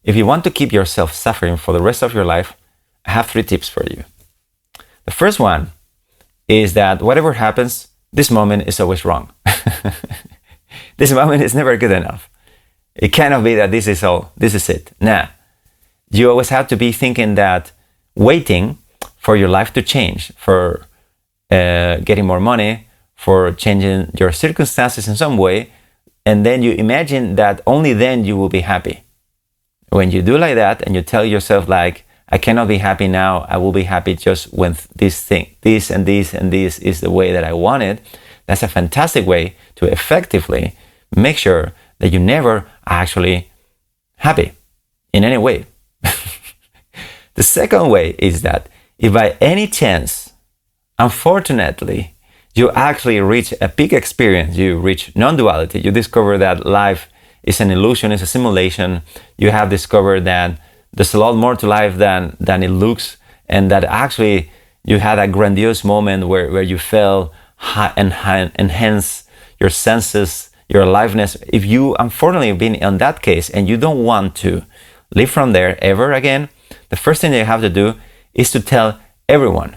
if you want to keep yourself suffering for the rest of your life, I have 3 tips for you. The first one is that whatever happens, this moment is always wrong. This moment is never good enough. It cannot be that this is it. Nah. You always have to be thinking that waiting for your life to change, for getting more money, for changing your circumstances in some way, and then you imagine that only then you will be happy. When you do like that and you tell yourself like, I cannot be happy now, I will be happy just when this and this is the way that I want it, that's a fantastic way to effectively make sure that you never are actually happy in any way. The second way is that if by any chance, unfortunately, you actually reach a peak experience, you reach non-duality, you discover that life is an illusion, it's a simulation, you have discovered that there's a lot more to life than it looks, and that actually you had a grandiose moment where you felt enhance your senses, your aliveness. If you unfortunately have been in that case and you don't want to live from there ever again, the first thing that you have to do is to tell everyone.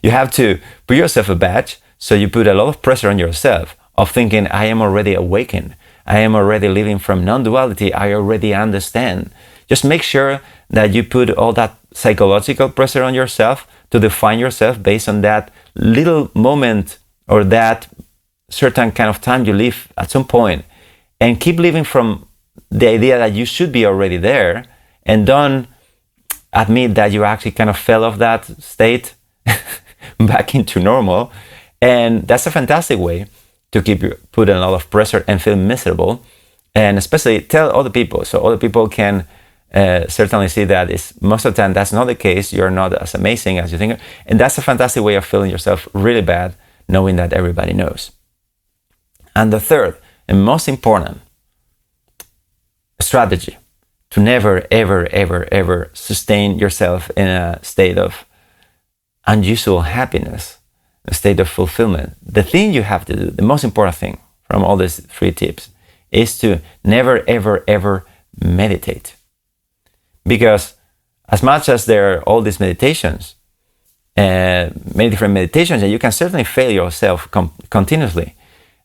You have to put yourself a badge, so you put a lot of pressure on yourself of thinking, I am already awakened. I am already living from non-duality. I already understand. Just make sure that you put all that psychological pressure on yourself to define yourself based on that little moment or that certain kind of time you live at some point, and keep living from the idea that you should be already there, and don't admit that you actually kind of fell off that state back into normal. And that's a fantastic way to put a lot of pressure and feel miserable, and especially tell other people so other people can certainly see that most of the time that's not the case. You're not as amazing as you think, and that's a fantastic way of feeling yourself really bad, knowing that everybody knows. And the third and most important strategy to never ever ever ever sustain yourself in a state of unusual happiness, a state of fulfillment. The thing you have to do, the most important thing from all these 3 tips, is to never ever ever meditate. Because as much as there are all these meditations, many different meditations, and you can certainly fail yourself continuously.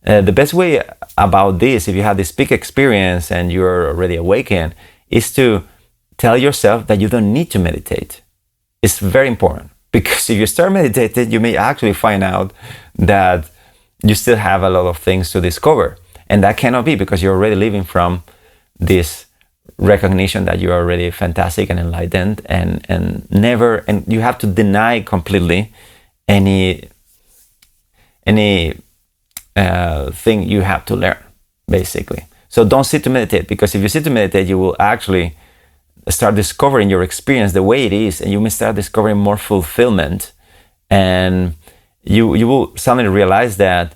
The best way about this, if you have this peak experience and you're already awakened, is to tell yourself that you don't need to meditate. It's very important, because if you start meditating, you may actually find out that you still have a lot of things to discover. And that cannot be, because you're already living from this recognition that you're already fantastic and enlightened, and you have to deny completely any thing you have to learn, basically. So don't sit to meditate, because if you sit to meditate, you will actually start discovering your experience the way it is, and you may start discovering more fulfillment, and you will suddenly realize that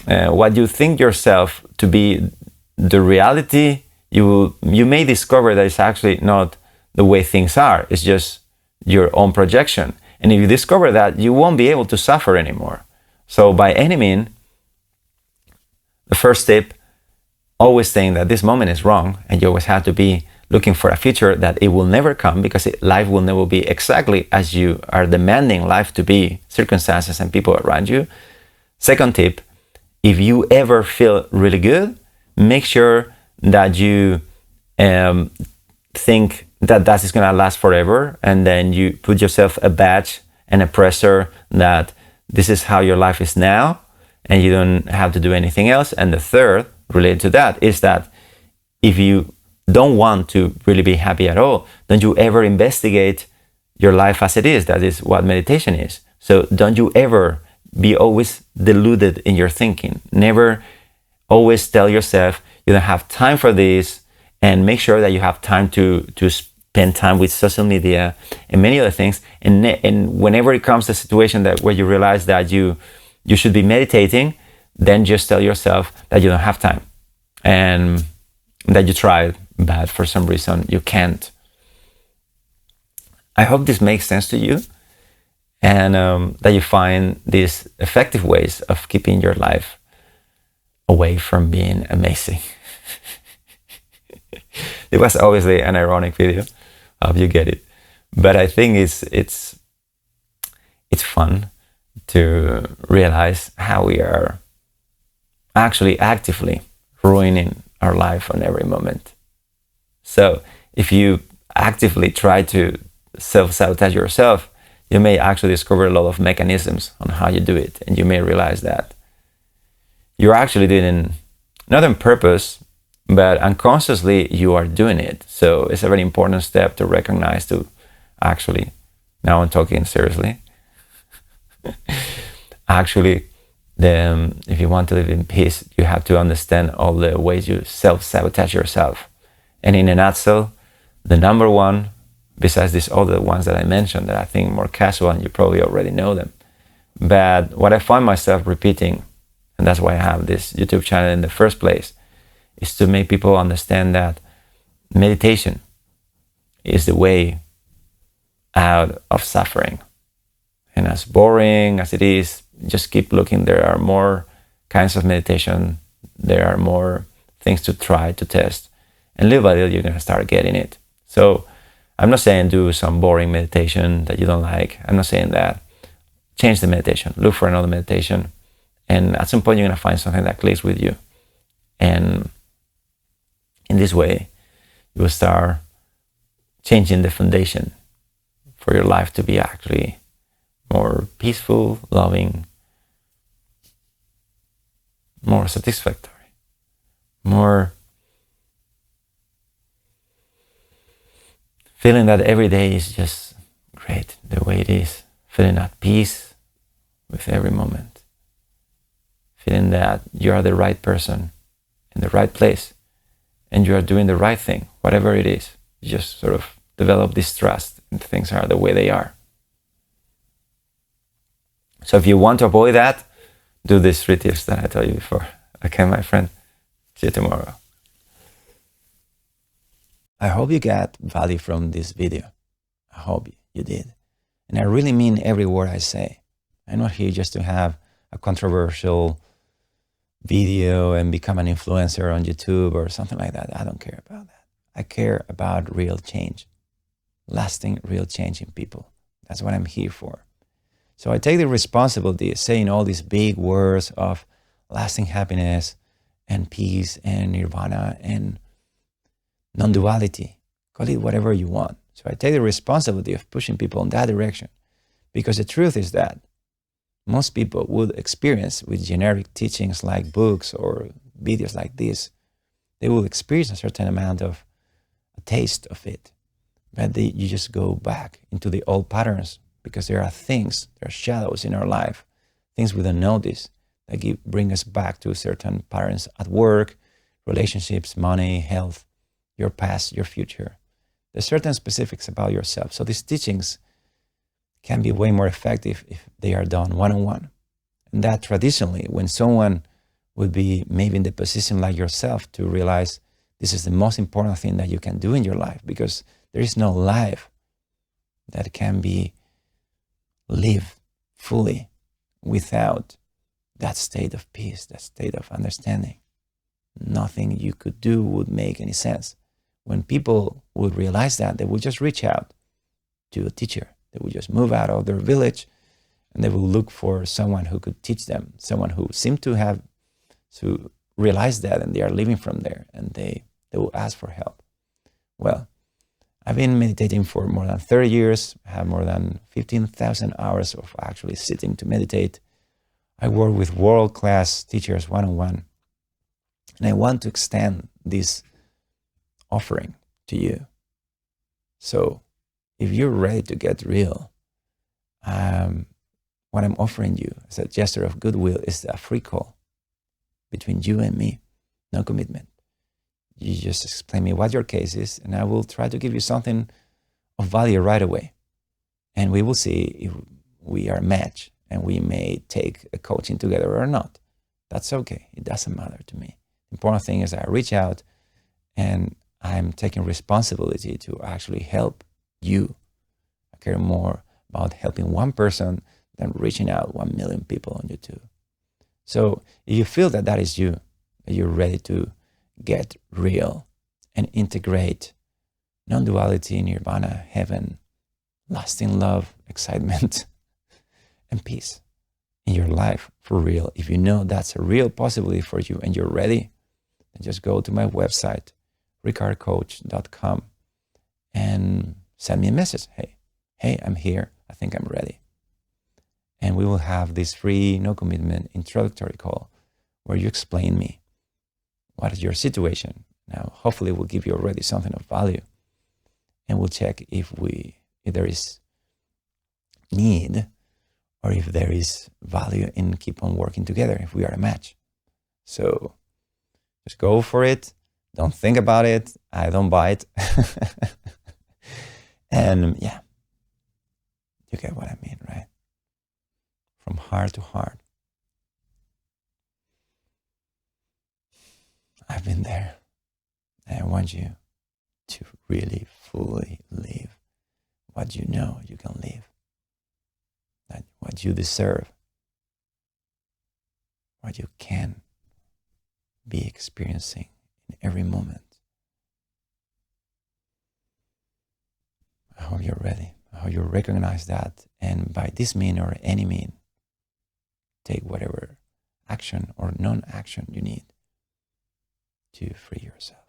what you think yourself to be the reality, you may discover that it's actually not the way things are. It's just your own projection. And if you discover that, you won't be able to suffer anymore. So by any means, the first tip, always saying that this moment is wrong, and you always have to be looking for a future that it will never come, because life will never be exactly as you are demanding life to be, circumstances and people around you. Second tip, if you ever feel really good, make sure that you think that is going to last forever, and then you put yourself a badge and a pressure that this is how your life is now, and you don't have to do anything else. And the third, related to that, is that if you don't want to really be happy at all, don't you ever investigate your life as it is. That is what meditation is. So don't you ever be always deluded in your thinking. Never always tell yourself you don't have time for this, and make sure that you have time to spend time with social media and many other things. And whenever it comes to a situation where you realize that you should be meditating, then just tell yourself that you don't have time, and that you tried, but for some reason you can't. I hope this makes sense to you, and that you find these effective ways of keeping your life away from being amazing. It was obviously an ironic video. Hope you get it. But I think it's fun to realize how we are actually actively ruining our life on every moment. So if you actively try to self-sabotage yourself, you may actually discover a lot of mechanisms on how you do it. And you may realize that you're actually doing it not on purpose, but unconsciously you are doing it. So it's a very important step to recognize, to actually, now I'm talking seriously, actually, if you want to live in peace, you have to understand all the ways you self-sabotage yourself. And in a nutshell, the number one, besides these other ones that I mentioned that I think more casual and you probably already know them, but what I find myself repeating, and that's why I have this YouTube channel in the first place, is to make people understand that meditation is the way out of suffering. And as boring as it is, just keep looking. There are more kinds of meditation. There are more things to try, to test. And little by little, you're going to start getting it. So I'm not saying do some boring meditation that you don't like. I'm not saying that. Change the meditation. Look for another meditation. And at some point, you're going to find something that clicks with you. And in this way, you will start changing the foundation for your life to be actually more peaceful, loving, more satisfactory, more feeling that every day is just great the way it is, feeling at peace with every moment, feeling that you are the right person in the right place and you are doing the right thing, whatever it is. You just sort of develop this trust and things are the way they are. So if you want to avoid that, do these 3 tips that I told you before. Okay, my friend. See you tomorrow. I hope you got value from this video. I hope you did. And I really mean every word I say. I'm not here just to have a controversial video and become an influencer on YouTube or something like that. I don't care about that. I care about real change, lasting real change in people. That's what I'm here for. So I take the responsibility of saying all these big words of lasting happiness and peace and nirvana and non-duality. Call it whatever you want. So I take the responsibility of pushing people in that direction, because the truth is that most people would experience with generic teachings like books or videos like this, they will experience a certain amount of a taste of it, but you just go back into the old patterns, because there are things, there are shadows in our life, things we don't notice that bring us back to certain patterns at work, relationships, money, health, your past, your future. There's certain specifics about yourself. So these teachings can be way more effective if they are done one-on-one. And that traditionally, when someone would be maybe in the position like yourself to realize this is the most important thing that you can do in your life, because there is no life that can be lived fully without that state of peace, that state of understanding. Nothing you could do would make any sense. When people would realize that, they would just reach out to a teacher. They would just move out of their village and they will look for someone who could teach them, someone who seemed to have to realize that, and they are living from there, and they will ask for help. Well, I've been meditating for more than 30 years. I have more than 15,000 hours of actually sitting to meditate. I work with world-class teachers one-on-one. And I want to extend this offering to you. So if you're ready to get real, what I'm offering you as a gesture of goodwill is a free call between you and me, no commitment. You just explain me what your case is, and I will try to give you something of value right away. And we will see if we are a match, and we may take a coaching together or not. That's okay. It doesn't matter to me. The important thing is I reach out, and I'm taking responsibility to actually help you. I care more about helping one person than reaching out 1 million people on YouTube. So if you feel that that is you, that you're ready to get real and integrate non-duality, nirvana, heaven, lasting love, excitement, and peace in your life for real. If you know that's a real possibility for you and you're ready, then just go to my website, ricardcoach.com, and send me a message. Hey, I'm here. I think I'm ready. And we will have this free, no commitment introductory call where you explain me what is your situation. Now, hopefully we'll give you already something of value, and we'll check if there is need or if there is value in keep on working together, if we are a match. So just go for it. Don't think about it. I don't bite. And yeah, you get what I mean, right? From heart to heart. I've been there. And I want you to really fully live what you know you can live. That what you deserve, what you can be experiencing in every moment. I hope you're ready. I hope you recognize that, and by this mean or any mean, take whatever action or non-action you need to free yourself.